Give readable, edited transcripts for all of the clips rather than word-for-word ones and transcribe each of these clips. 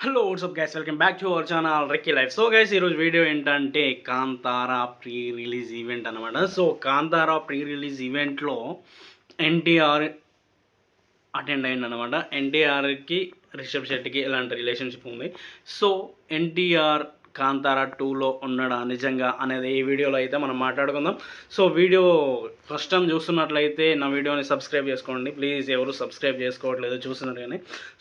Hello what's up guys, welcome back to our channel రెక్కీ life. So guys, ఈరోజు video ఏంటంటే Kantara pre release event అనమాట. So Kantara pre release ఈవెంట్లో NTR attend అయింది అనమాట. ఎన్టీఆర్కి రిషబ్ శెట్టికి ఎలాంటి రిలేషన్షిప్ ఉంది, సో ఎన్టీఆర్ కాంతారా 2లో ఉన్నాడా నిజంగా అనేది ఈ వీడియోలో అయితే మనం మాట్లాడుకుందాం. సో వీడియో ఫస్ట్ టైం చూస్తున్నట్లయితే నా వీడియోని సబ్స్క్రైబ్ చేసుకోండి ప్లీజ్. ఎవరు సబ్స్క్రైబ్ చేసుకోవట్లేదు చూస్తున్నారు కానీ,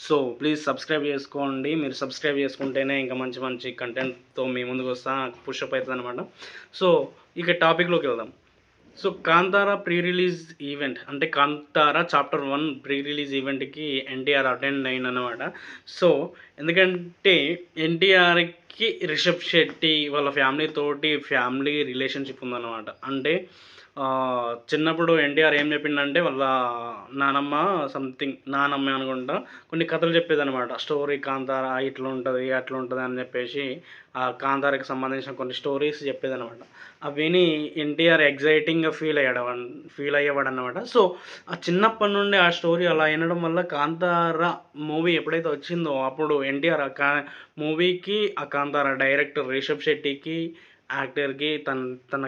సో ప్లీజ్ సబ్స్క్రైబ్ చేసుకోండి. మీరు సబ్స్క్రైబ్ చేసుకుంటేనే ఇంకా మంచి మంచి కంటెంట్తో మీ ముందుకు వస్తా, పుషప్ అవుతుంది అనమాట. సో ఇక టాపిక్లోకి వెళ్దాం. So Kantara pre release event అంటే కాంతారా చాప్టర్ 1 ప్రీ రిలీజ్ ఈవెంట్కి ఎన్టీఆర్ అటెండ్ అయిందన్నమాట. సో ఎందుకంటే ఎన్టీఆర్కి రిషబ్ శెట్టి వాళ్ళ ఫ్యామిలీ రిలేషన్షిప్ ఉందన్నమాట. అంటే చిన్నప్పుడు ఎన్టీఆర్ ఏం చెప్పిండంటే వాళ్ళ నానమ్మ అనుకుంటా కొన్ని కథలు చెప్పేదనమాట. స్టోరీ కాంతారా ఇట్లా ఉంటుంది అట్లా ఉంటుంది అని చెప్పేసి ఆ కాంతారాకి సంబంధించిన కొన్ని స్టోరీస్ చెప్పేదనమాట. అవిని ఎన్టీఆర్ ఎగ్జైటింగ్గా ఫీల్ అయ్యేవాడు అనమాట. సో ఆ చిన్నప్పటి నుండి ఆ స్టోరీ అలా వినడం వల్ల కాంతారా మూవీ ఎప్పుడైతే వచ్చిందో అప్పుడు ఎన్టీఆర్ మూవీకి ఆ కాంతారా డైరెక్టర్ రిషబ్ శెట్టికి యాక్టర్కి తన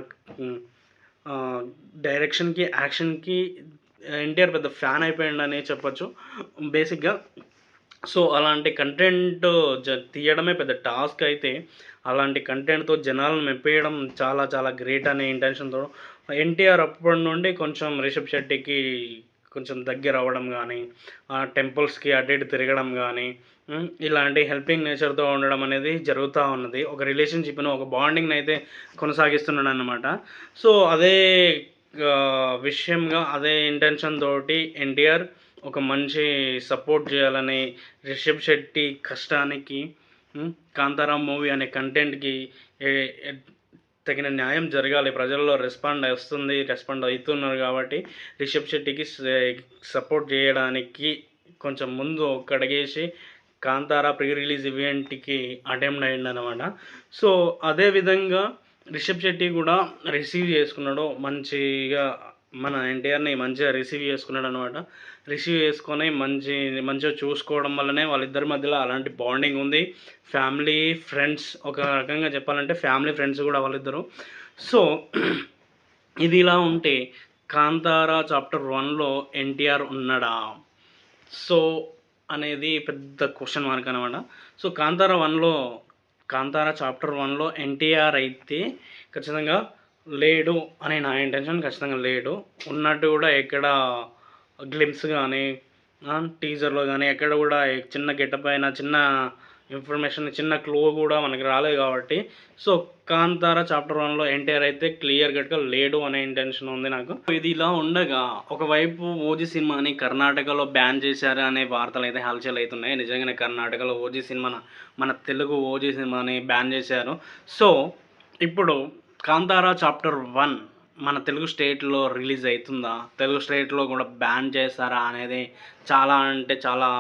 డైరెక్షన్కి యాక్షన్కి ఎన్టీఆర్ పెద్ద ఫ్యాన్ అయిపోయిండనే చెప్పొచ్చు బేసిక్గా. సో అలాంటి కంటెంట్ తీయడమే పెద్ద టాస్క్ అయితే, అలాంటి కంటెంట్తో జనాలను మెప్పేయడం చాలా చాలా గ్రేట్ అనే ఇంటెన్షన్తో ఎన్టీఆర్ అప్పటి నుండి కొంచెం రిషబ్ శెట్టికి కొంచెం దగ్గర అవ్వడం కానీ, టెంపుల్స్కి అటు ఇటు తిరగడం కానీ, ఇలాంటి హెల్పింగ్ నేచర్తో ఉండడం అనేది జరుగుతూ ఉన్నది. ఒక రిలేషన్షిప్ను, ఒక బాండింగ్ని అయితే కొనసాగిస్తున్నాడు అన్నమాట. సో అదే విషయంగా అదే ఇంటెన్షన్ తోటి ఎన్టీఆర్ ఒక మంచి సపోర్ట్ చేయాలని రిషబ్ శెట్టి కష్టానికి కాంతారా మూవీ అనే కంటెంట్కి తగిన న్యాయం జరగాలి, ప్రజల్లో రెస్పాండ్ అవుతున్నారు కాబట్టి రిషబ్ శెట్టికి సపోర్ట్ చేయడానికి కొంచెం ముందు ఒక్కడిగేసి కాంతారా ప్రీ రిలీజ్ ఈవెంట్కి అటెండ్ అయ్యిందనమాట. సో అదేవిధంగా రిషబ్ శెట్టి కూడా రిసీవ్ చేసుకున్నాడు మంచిగా, మన ఎన్టీఆర్ని మంచిగా రిసీవ్ చేసుకున్నాడు అనమాట. రిసీవ్ చేసుకొని మంచిగా చూసుకోవడం వల్లనే వాళ్ళిద్దరి మధ్యలో అలాంటి బాండింగ్ ఉంది. ఫ్యామిలీ ఫ్రెండ్స్, ఒక రకంగా చెప్పాలంటే ఫ్యామిలీ ఫ్రెండ్స్ కూడా వాళ్ళిద్దరు. సో ఇది ఇలా ఉంటే కాంతారా చాప్టర్ 1లో ఎన్టీఆర్ ఉన్నాడా సో అనేది పెద్ద క్వశ్చన్ మార్క్ అనమాట. సో కాంతారా చాప్టర్ 1లో ఎన్టీఆర్ అయితే ఖచ్చితంగా లేడు అనే నా ఇంటెన్షన్. ఖచ్చితంగా లేడు, ఉన్నట్టు కూడా ఎక్కడ గ్లిమ్స్ కానీ టీజర్లో కానీ ఎక్కడ కూడా చిన్న గెటప్ అయినా చిన్న ఇన్ఫర్మేషన్ చిన్న క్లూ కూడా మనకి రాలేదు కాబట్టి, సో కాంతారా చాప్టర్ 1లో ఎన్టీఆర్ అయితే క్లియర్ కట్గా లేడు అనే ఇంటెన్షన్ ఉంది నాకు. ఇది ఇలా ఉండగా ఒకవైపు ఓజీ సినిమాని కర్ణాటకలో బ్యాన్ చేశారు అనే వార్తలు అయితే హల్చల్ అవుతున్నాయి. నిజంగానే కర్ణాటకలో ఓజీ సినిమాని, మన తెలుగు ఓజీ సినిమాని బ్యాన్ చేశారు. సో ఇప్పుడు కాంతారా చాప్టర్ 1 మన తెలుగు స్టేట్లో రిలీజ్ అవుతుందా, తెలుగు స్టేట్లో కూడా బ్యాన్ చేస్తారా అనేది చాలా అంటే చాలా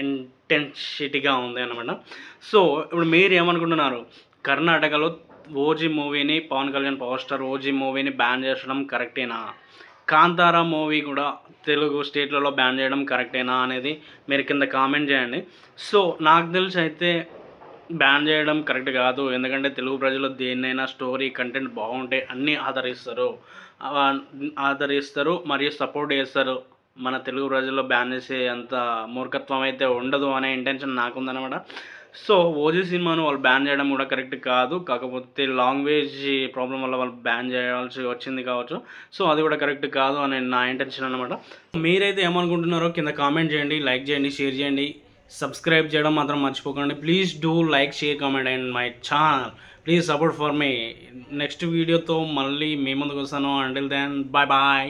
ఇంటెన్సిటీగా ఉంది అనమాట. సో ఇప్పుడు మీరు ఏమనుకుంటున్నారు, కర్ణాటకలో ఓజీ మూవీని, పవన్ కళ్యాణ్ పవర్ స్టార్ ఓజీ మూవీని బ్యాన్ చేయడం కరెక్టేనా, కాంతారా మూవీ కూడా తెలుగు స్టేట్లలో బ్యాన్ చేయడం కరెక్టేనా అనేది మీరు కింద కామెంట్ చేయండి. సో నాకు తెలిసి అయితే బ్యాన్ చేయడం కరెక్ట్ కాదు. ఎందుకంటే తెలుగు ప్రజలు దేన్నైనా స్టోరీ కంటెంట్ బాగుంటే అన్నీ ఆదరిస్తారు మరియు సపోర్ట్ చేస్తారు. మన తెలుగు ప్రజల్లో బ్యాన్ చేసే అంత మూర్ఖత్వం అయితే ఉండదు అనే ఇంటెన్షన్ నాకుందనమాట. సో ఓజీ సినిమాను వాళ్ళు బ్యాన్ చేయడం కూడా కరెక్ట్ కాదు, కాకపోతే లాంగ్వేజ్ ప్రాబ్లం వల్ల వాళ్ళు బ్యాన్ చేయాల్సి వచ్చింది కావచ్చు. సో అది కూడా కరెక్ట్ కాదు అనే నా ఇంటెన్షన్ అనమాట. మీరైతే ఏమనుకుంటున్నారో కింద కామెంట్ చేయండి, లైక్ చేయండి, షేర్ చేయండి, సబ్స్క్రైబ్ చేయడం మాత్రం మర్చిపోకండి. Please do like, share, comment and my channel. Please support for me. Next వీడియోతో మళ్ళీ మీ ముందుకు వస్తాను. Until then bye bye.